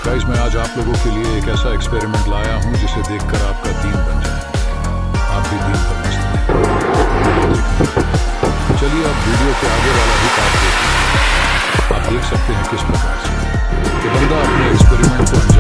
Guys, मैं आज आप लोगों के लिए एक ऐसा एक्सपेरिमेंट लाया हूं जिसे देखकर आपका दीन बन जाए। आप भी दीन पर मस्त हैं। चलिए अब वीडियो के आगे वाला भी पार्ट देखते हैं। आप देख सकते हैं किस प्रकार से कि बंदा अपने एक्सपेरिमेंट को